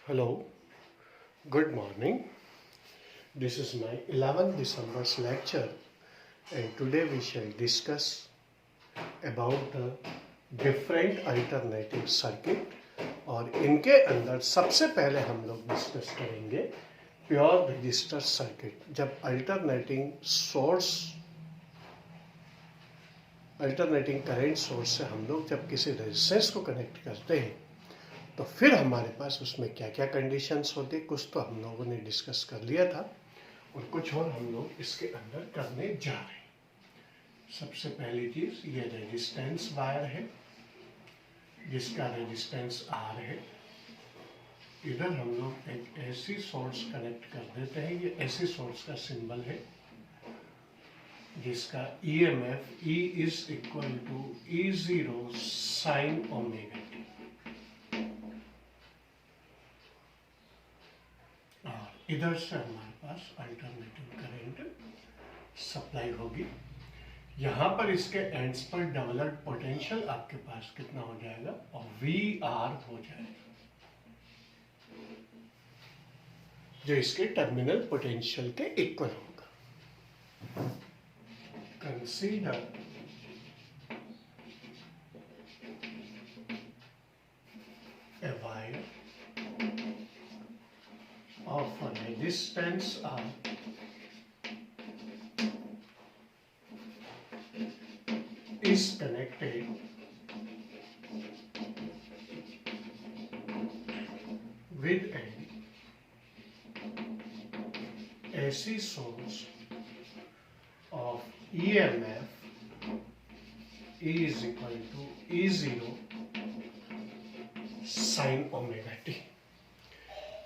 Hello, good morning. This is my 11th December's lecture, and today we shall discuss about the different alternative circuit और इनके अंदर सबसे पहले हम लोग डिस्कस करेंगे प्योर रजिस्टर सर्किट। जब अल्टरनेटिंग करंट सोर्स से हम लोग जब किसी रेजिस्टेंस को कनेक्ट करते हैं तो फिर हमारे पास उसमें क्या क्या कंडीशंस होते, कुछ तो हम लोगों ने डिस्कस कर लिया था और कुछ और हम लोग इसके अंदर करने जा रहे हैं। सबसे पहली चीज ये रेजिस्टेंस वायर है जिसका रेजिस्टेंस R है। इधर हम लोग एक एसी सोर्स कनेक्ट कर देते हैं। ये एसी सोर्स का सिंबल है जिसका EMF E is equal to E0 sine omega T. इधर से हमारे पास अल्टरनेटिव करंट सप्लाई होगी। यहाँ पर इसके एंड्स पर डेवलप्ड पोटेंशियल आपके पास कितना हो जाएगा और VR हो जाएगा जो इसके टर्मिनल पोटेंशियल के इक्वल होगा। Consider a wire of a resistance R is connected with an AC source of EMF E is equal to E0 sin omega t।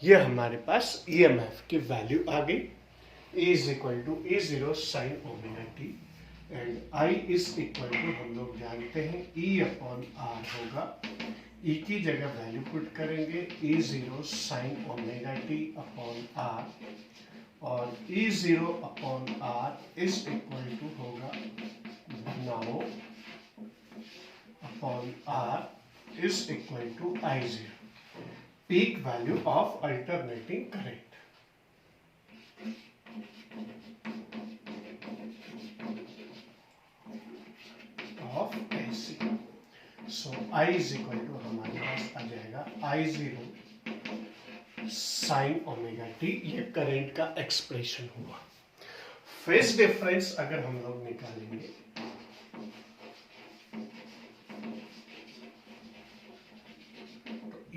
ये हमारे पास EMF की वैल्यू आ गई। E is equal to E0 sine omega T and I is equal to हम लोग जानते हैं E upon R होगा। E की जगह वैल्यू पुट करेंगे E0 sine omega T upon R और E0 upon R is equal to होगा now upon R is equal to I0 peak value of alternating current। of AC। So I is equal to हमारे पास आ जाएगा I0 sine omega T. ये current का expression हुआ। Phase difference अगर हम लोग निकालेंगे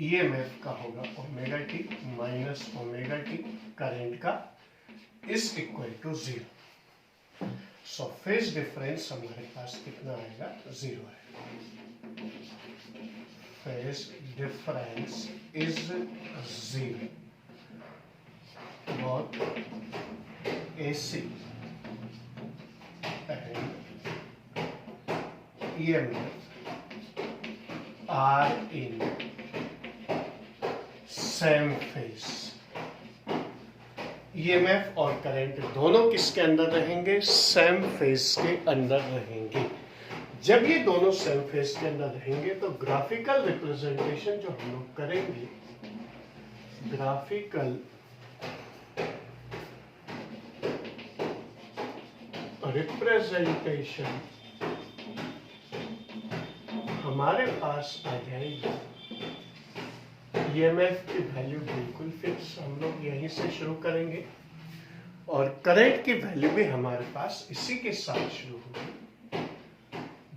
EMF का होगा omega T minus omega T current का is equal to 0। So phase difference हमारे पास कितना आएगा, 0 है। Phase difference is 0 both AC and EMF are in same phase. EMF और करंट दोनों किसके अंदर रहेंगे, सेम फेज के अंदर रहेंगे। जब ये दोनों सेम फेज के अंदर रहेंगे तो ग्राफिकल रिप्रेजेंटेशन जो हम लोग करेंगे, ग्राफिकल रिप्रेजेंटेशन हमारे पास आ जाएगी। EMF की वैल्यू बिल्कुल फिक्स हम लोग यहीं से शुरू करेंगे और करंट की वैल्यू भी हमारे पास इसी के साथ शुरू होगी।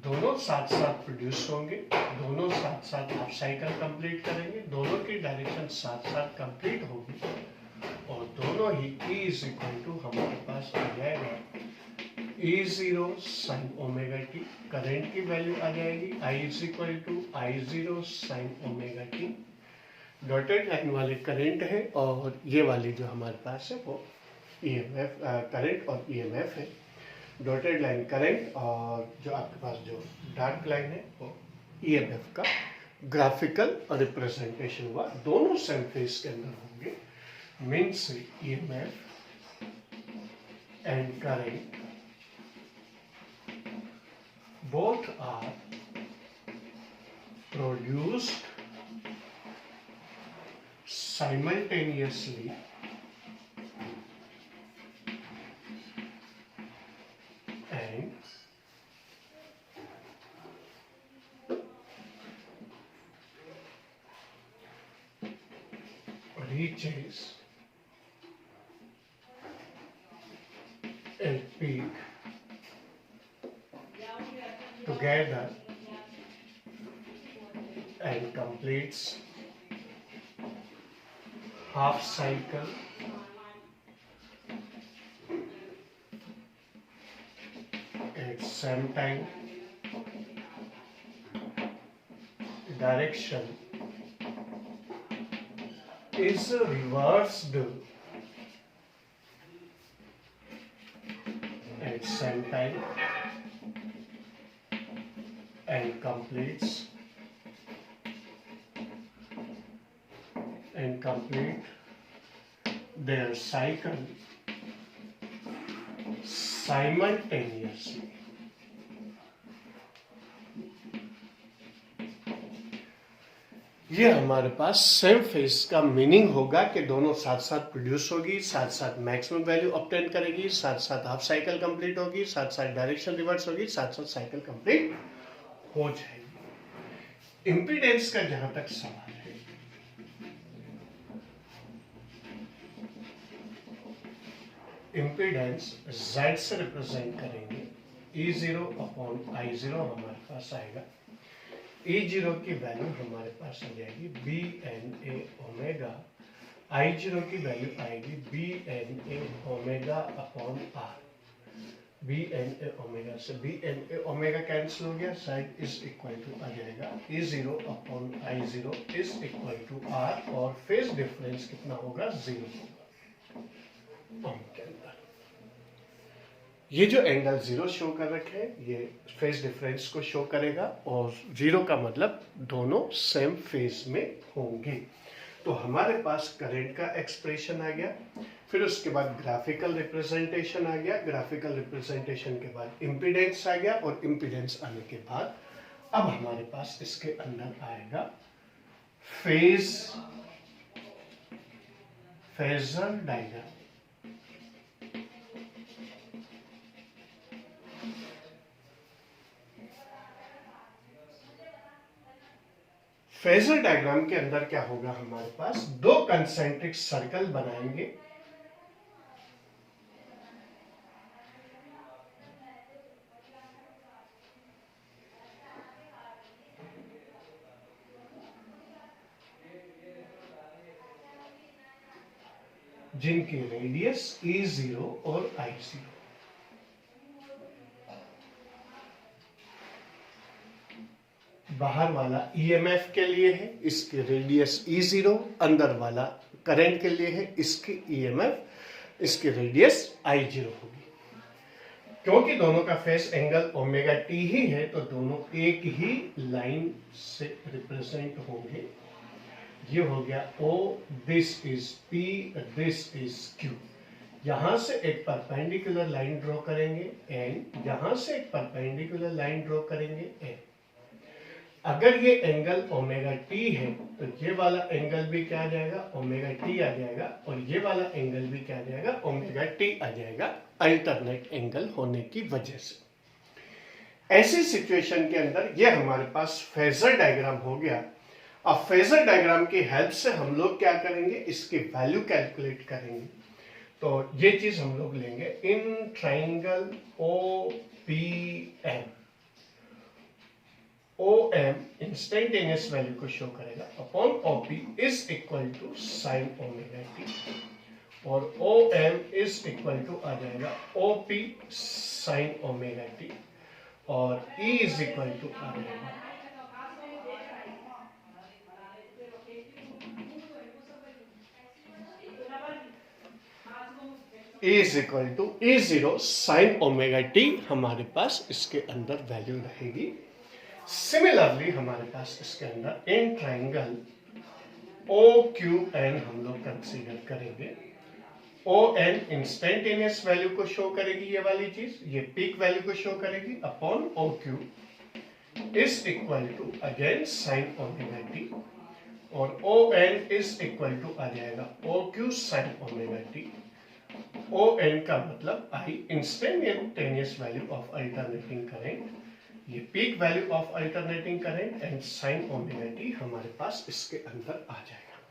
दोनों साथ साथ प्रोड्यूस होंगे, दोनों साथ साथ हाफ साइकिल कंप्लीट करेंगे, दोनों की डायरेक्शन साथ साथ कंप्लीट होगी और दोनों ही E इज इक्वल टू हमारे पास आ जाएगा E0 sine omega T. Current की वैल्यू आ जाएगी I is equal to I0 sine omega T. Dotted line वाले करंट है और ये वाली जो हमारे पास है वो EMF करंट और EMF है। डॉटेड लाइन करंट और जो आपके पास जो डार्क लाइन है वो EMF का ग्राफिकल रिप्रेजेंटेशन हुआ। दोनों सेम फेज के अंदर होंगे, means EMF and current both are produced simultaneously and reaches a peak together and completes half cycle at same time. Direction is reversed at same time and complete their cycle simultaneously. ये हमारे पास same phase का meaning होगा कि दोनों साथ साथ produce होगी, साथ साथ मैक्सिमम वैल्यू ऑब्टेन करेगी, साथ साथ हाफ साइकिल कंप्लीट होगी, साथ साथ डायरेक्शन रिवर्स होगी, साथ साथ साइकिल कंप्लीट हो जाएगी। इंपीडेंस का जहां तक सवाल है, इंपीडेंस Z से रिप्रेजेंट करेंगे, E0 अपॉन I0 हमारे पास आएगा। E0 की वैल्यू हमारे पास आ जाएगी BNA ओमेगा, I0 की वैल्यू आएगी BNA omega upon R। BNA omega से BNA ओमेगा कैंसिल हो गया, साइड इज इक्वल टू आ जाएगा E0 upon I0 is equal to R और फेज डिफरेंस कितना होगा, 0 होगा। के अंदर ये जो एंगल 0 शो कर रखे हैं ये फेज डिफरेंस को शो करेगा और 0 का मतलब दोनों सेम फेज में होंगे। तो हमारे पास करंट का एक्सप्रेशन आ गया, फिर उसके बाद ग्राफिकल रिप्रेजेंटेशन आ गया, ग्राफिकल रिप्रेजेंटेशन के बाद इम्पीडेंस आ गया और इम्पीडेंस आने के बाद अब हमारे पास इसके अंदर आएगा फेजर डायग्राम। फेजर डायग्राम के अंदर क्या होगा, हमारे पास दो कंसेंट्रिक सर्कल बनाएंगे, जिनकी रेडियस E0 और I0। बाहर वाला EMF के लिए है, इसकी रेडियस E0, अंदर वाला करंट के लिए है, इसकी EMF, इसकी रेडियस I0 होगी। क्योंकि दोनों का फेस एंगल ओमेगा टी ही है तो दोनों एक ही लाइन से रिप्रेजेंट होंगे। ये हो गया O, this is P, this is Q। यहां से एक परपेंडिकुलर लाइन ड्रॉ करेंगे N, यहां से एक परपेंडिकुलर लाइन ड्रॉ करेंगे N। अगर ये एंगल ओमेगा टी है तो ये वाला एंगल भी क्या आ जाएगा, ओमेगा टी आ जाएगा, और ये वाला एंगल भी क्या आ जाएगा, ओमेगा टी आ जाएगा, अल्टरनेट एंगल होने की वजह से। ऐसी सिचुएशन के अंदर ये हमारे पास फेजर डायग्राम हो गया। अब फेजर डायग्राम की हेल्प से हम लोग क्या करेंगे, इसकी वैल्यू कैलकुलेट करेंगे। तो ये चीज हम लोग लेंगे in triangle OPM। OM instantaneous value को शो करेगा upon OP is equal to sine omega T, और OM इज इक्वल टू आ जाएगा OP साइन ओमेगा टी, और E इज इक्वल टू आ जाएगा E is equal to E0 sine omega T. हमारे पास इसके अंदर वैल्यू रहेगी। सिमिलरली हमारे पास इसके अंदर इन ट्राइंगल OQN हम लोग कंसीडर करेंगे। ON इंस्टेंटेनियस वैल्यू को शो करेगी, ये वाली चीज, ये पीक वैल्यू को शो करेगी, upon OQ is equal to again sine omega T, और O N is equal to आ जाएगा O Q sine omega T. O N का मतलब I instantaneous value of alternating current, ये peak value of alternating current, and sine omega T हमारे पास इसके अंदर आ जाएगा।